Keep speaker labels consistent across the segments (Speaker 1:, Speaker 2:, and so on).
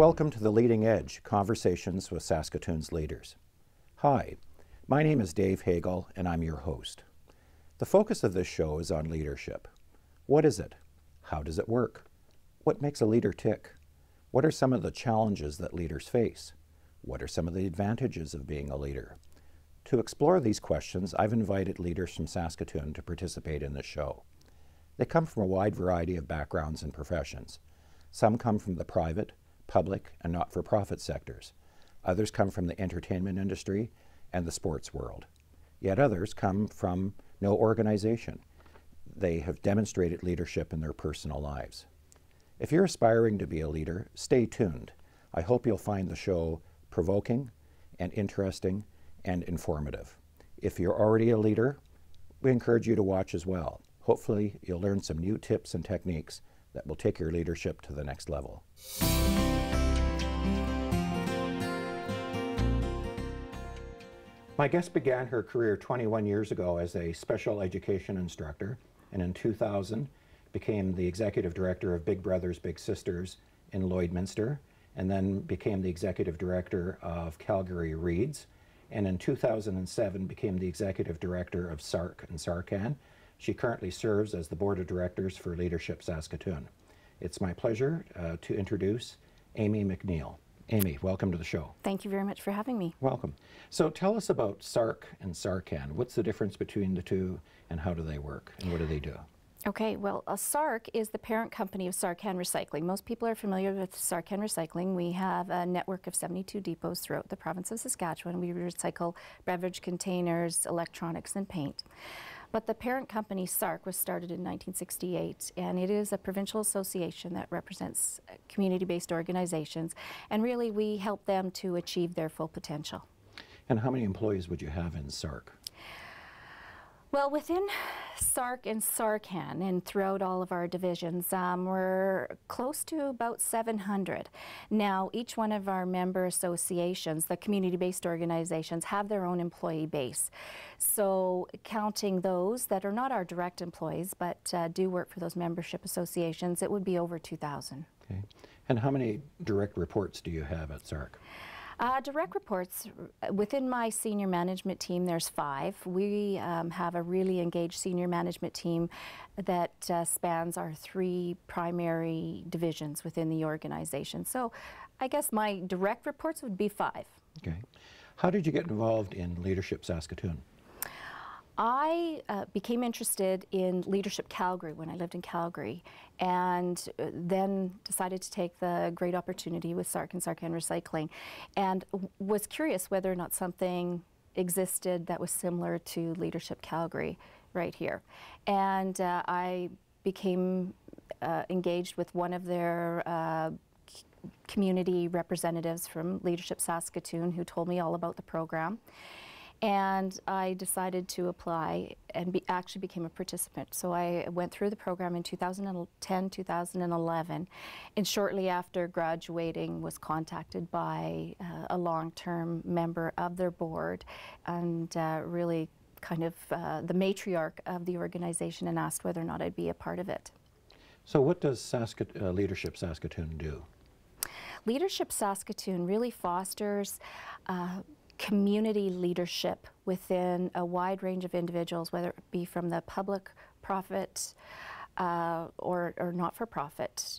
Speaker 1: welcome to The Leading Edge, Conversations with Saskatoon's Leaders. Hi, my name is Dave Hagel and I'm your host. The focus of this show is on leadership. What is it? How does it work? What makes a leader tick? What are some of the challenges that leaders face? What are some of the advantages of being a leader? To explore these questions, I've invited leaders from Saskatoon to participate in the show. They come from a wide variety of backgrounds and professions. Some come from the private, public, and not-for-profit sectors. Others come from the entertainment industry and the sports world. Yet others come from no organization. They have demonstrated leadership in their personal lives. If you're aspiring to be a leader, stay tuned. I hope you'll find the show provoking and interesting and informative. If you're already a leader, we encourage you to watch as well. Hopefully, you'll learn some new tips and techniques that will take your leadership to the next level. My guest began her career 21 years ago as a special education instructor, and in 2000 became the executive director of Big Brothers Big Sisters in Lloydminster, and then became the executive director of Calgary Reads, and in 2007 became the executive director of SARC and SARCAN. She currently serves as the board of directors for Leadership Saskatoon. It's my pleasure to introduce Amy McNeil. Amy, welcome to the show.
Speaker 2: Thank you very much for having me.
Speaker 1: Welcome. So tell us about SARC and SARCAN. What's the difference between the two and how do they work and what do they do?
Speaker 2: Okay, well, SARC is the parent company of SARCAN Recycling. Most people are familiar with SARCAN Recycling. We have a network of 72 depots throughout the province of Saskatchewan. We recycle beverage containers, electronics, and paint. But the parent company, SARC, was started in 1968, and it is a provincial association that represents community-based organizations, and really we help them to achieve their full potential.
Speaker 1: And how many employees would you have in SARC?
Speaker 2: Well, within SARC and SARCAN and throughout all of our divisions, we're close to about 700. Now, each one of our member associations, the community-based organizations, have their own employee base. So counting those that are not our direct employees but do work for those membership associations, it would be over 2,000.
Speaker 1: Okay. And how many direct reports do you have at SARC?
Speaker 2: Direct reports, within my senior management team, there's 5. We have a really engaged senior management team that spans our 3 primary divisions within the organization. So I guess my direct reports would be 5.
Speaker 1: Okay. How did you get involved in Leadership Saskatoon?
Speaker 2: I became interested in Leadership Calgary when I lived in Calgary, and then decided to take the great opportunity with SARC and SARCAN Recycling, and was curious whether or not something existed that was similar to Leadership Calgary right here. And I became engaged with one of their community representatives from Leadership Saskatoon who told me all about the program. And I decided to apply and actually became a participant. So I went through the program in 2010, 2011, and shortly after graduating was contacted by a long-term member of their board, and really kind of the matriarch of the organization, and asked whether or not I'd be a part of it.
Speaker 1: So what does Leadership Saskatoon do?
Speaker 2: Leadership Saskatoon really fosters community leadership within a wide range of individuals, whether it be from the public, profit, or not-for-profit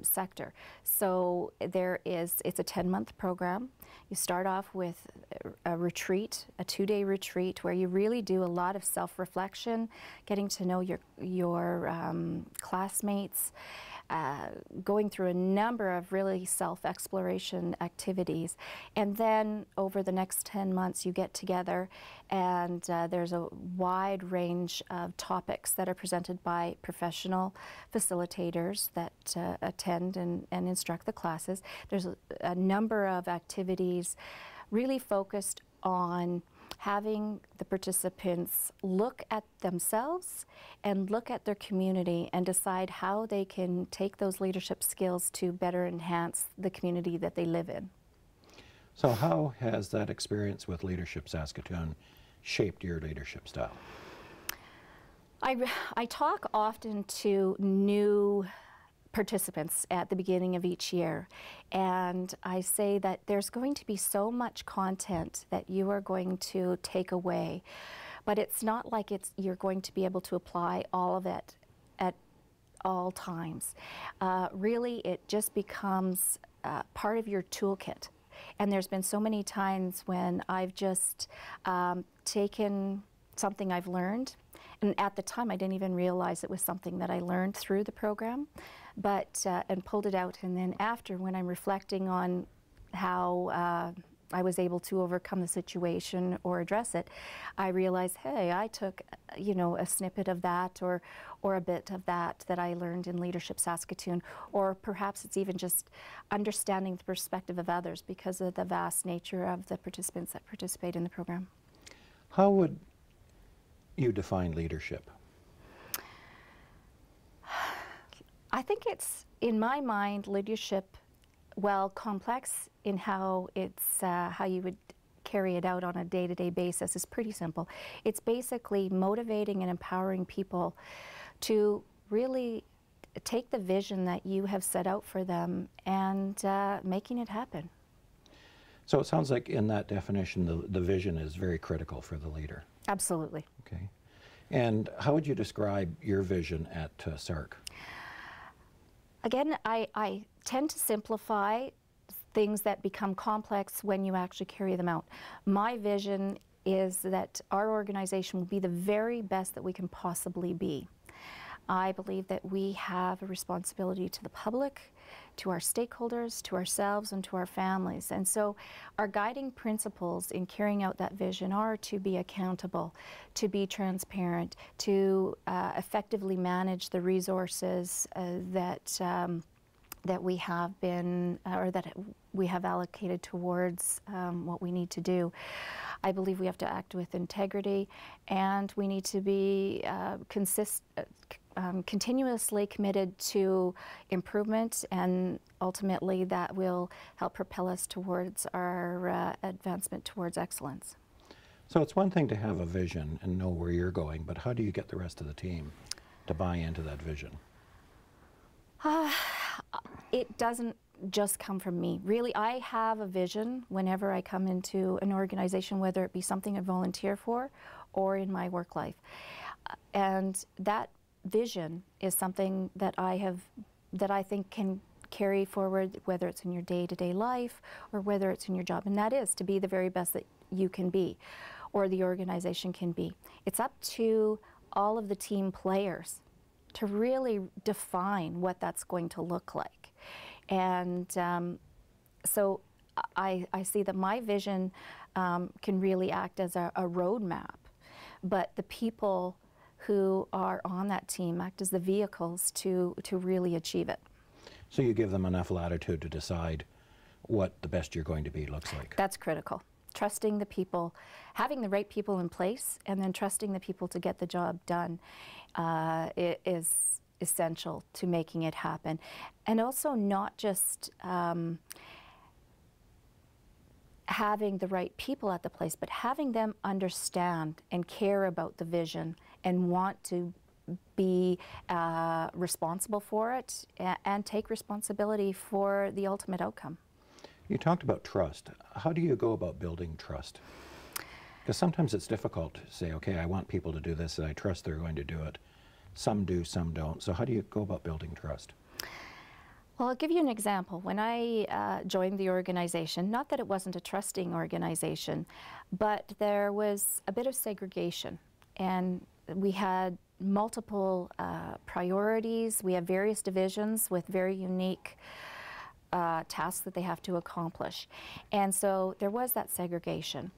Speaker 2: sector. So it's a 10-month program. You start off with a retreat, a 2-day retreat, where you really do a lot of self-reflection, getting to know your classmates, going through a number of really self-exploration activities. And then over the next 10 months you get together, and there's a wide range of topics that are presented by professional facilitators that attend and instruct the classes. There's a number of activities really focused on having the participants look at themselves and look at their community and decide how they can take those leadership skills to better enhance the community that they live in.
Speaker 1: So how has that experience with Leadership Saskatoon shaped your leadership style?
Speaker 2: I talk often to new participants at the beginning of each year. And I say that there's going to be so much content that you are going to take away, but it's not like you're going to be able to apply all of it at all times. Really, it just becomes part of your toolkit. And there's been so many times when I've just taken something I've learned, and at the time I didn't even realize it was something that I learned through the program, but and pulled it out, and then after, when I'm reflecting on how I was able to overcome the situation or address it, I realized, hey, I took, you know, a snippet of that or a bit of that I learned in Leadership Saskatoon, or perhaps it's even just understanding the perspective of others because of the vast nature of the participants that participate in the program.
Speaker 1: How would you define leadership?
Speaker 2: I think it's, in my mind, leadership, well, complex in how it's how you would carry it out on a day-to-day basis, is pretty simple. It's basically motivating and empowering people to really take the vision that you have set out for them and making it happen.
Speaker 1: So it sounds like in that definition, the vision is very critical for the leader.
Speaker 2: Absolutely.
Speaker 1: Okay. And how would you describe your vision at SARC?
Speaker 2: Again, I tend to simplify things that become complex when you actually carry them out. My vision is that our organization will be the very best that we can possibly be. I believe that we have a responsibility to the public, to our stakeholders, to ourselves, and to our families. And so our guiding principles in carrying out that vision are to be accountable, to be transparent, to effectively manage the resources that we have been, or that we have allocated towards what we need to do. I believe we have to act with integrity, and we need to be continuously committed to improvement, and ultimately that will help propel us towards our advancement towards excellence.
Speaker 1: So it's one thing to have a vision and know where you're going, but how do you get the rest of the team to buy into that vision?
Speaker 2: It doesn't just come from me. Really, I have a vision whenever I come into an organization, whether it be something I volunteer for or in my work life. And that vision is something that I think can carry forward, whether it's in your day-to-day life or whether it's in your job, and that is to be the very best that you can be or the organization can be. It's up to all of the team players to really define what that's going to look like. And so I see that my vision can really act as a roadmap, but the people who are on that team act as the vehicles to really achieve it.
Speaker 1: So you give them enough latitude to decide what the best you're going to be looks like.
Speaker 2: That's critical. Trusting the people, having the right people in place, and then trusting the people to get the job done is essential to making it happen. And also not just having the right people at the place, but having them understand and care about the vision and want to be responsible for it and take responsibility for the ultimate outcome.
Speaker 1: You talked about trust. How do you go about building trust? Because sometimes it's difficult to say, okay, I want people to do this and I trust they're going to do it. Some do, some don't. So how do you go about building trust?
Speaker 2: Well, I'll give you an example. When I joined the organization, not that it wasn't a trusting organization, but there was a bit of segregation, and we had multiple priorities. We have various divisions with very unique tasks that they have to accomplish. And so there was that segregation.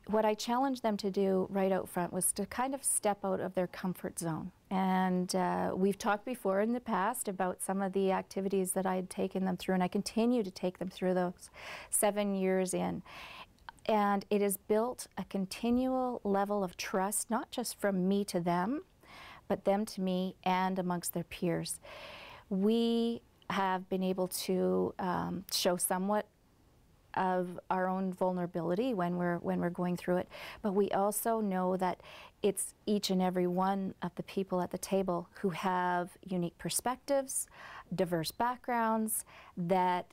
Speaker 2: What I challenged them to do right out front was to kind of step out of their comfort zone. And we've talked before in the past about some of the activities that I had taken them through, and I continue to take them through those 7 years in. And it has built a continual level of trust, not just from me to them, but them to me and amongst their peers. We have been able to show somewhat of our own vulnerability when we're going through it, but we also know that it's each and every one of the people at the table who have unique perspectives, diverse backgrounds that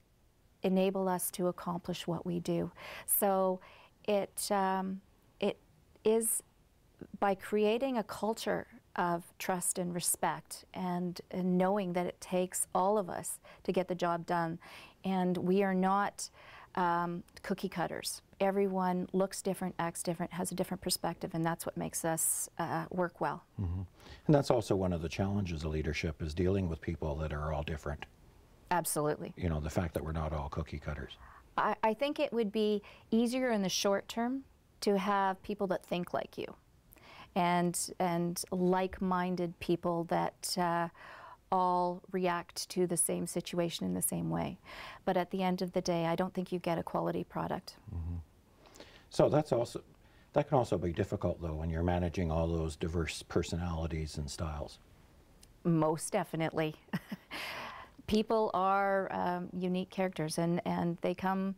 Speaker 2: enable us to accomplish what we do. So it is by creating a culture of trust and respect and knowing that it takes all of us to get the job done. And we are not cookie cutters. Everyone looks different, acts different, has a different perspective, and that's what makes us work well.
Speaker 1: Mm-hmm. And that's also one of the challenges of leadership, is dealing with people that are all different.
Speaker 2: Absolutely.
Speaker 1: You know, the fact that we're not all cookie cutters.
Speaker 2: I think it would be easier in the short term to have people that think like you and like-minded people that all react to the same situation in the same way. But at the end of the day, I don't think you get a quality product.
Speaker 1: Mm-hmm. So that can also be difficult, though, when you're managing all those diverse personalities and styles.
Speaker 2: Most definitely. People are unique characters, and they come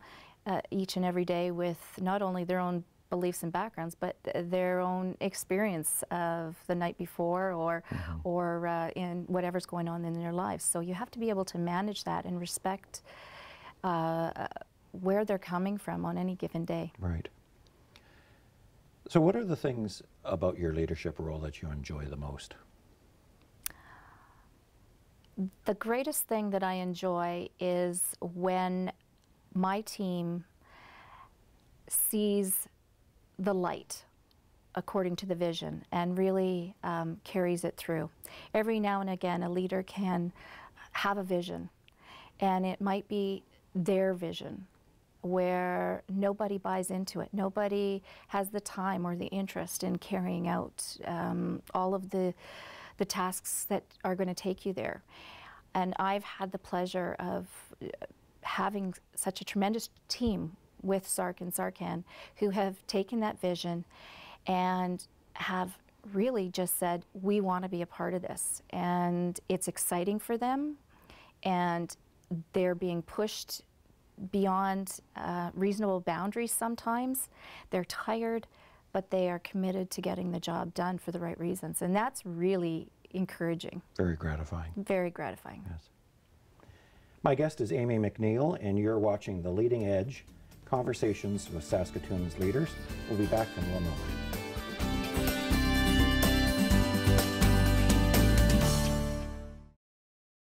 Speaker 2: each and every day with not only their own beliefs and backgrounds, but their own experience of the night before or in whatever's going on in their lives. So you have to be able to manage that and respect where they're coming from on any given day.
Speaker 1: Right. So what are the things about your leadership role that you enjoy the most?
Speaker 2: The greatest thing that I enjoy is when my team sees the light according to the vision and really carries it through. Every now and again, a leader can have a vision, and it might be their vision where nobody buys into it. Nobody has the time or the interest in carrying out all of the tasks that are going to take you there. And I've had the pleasure of having such a tremendous team with SARC and SARCAN who have taken that vision and have really just said, we want to be a part of this. And it's exciting for them, and they're being pushed beyond reasonable boundaries sometimes. They're tired, but they are committed to getting the job done for the right reasons. And that's really encouraging.
Speaker 1: Very gratifying.
Speaker 2: Very gratifying.
Speaker 1: Yes. My guest is Amy McNeil, and you're watching The Leading Edge, Conversations with Saskatoon's Leaders. We'll be back in one moment.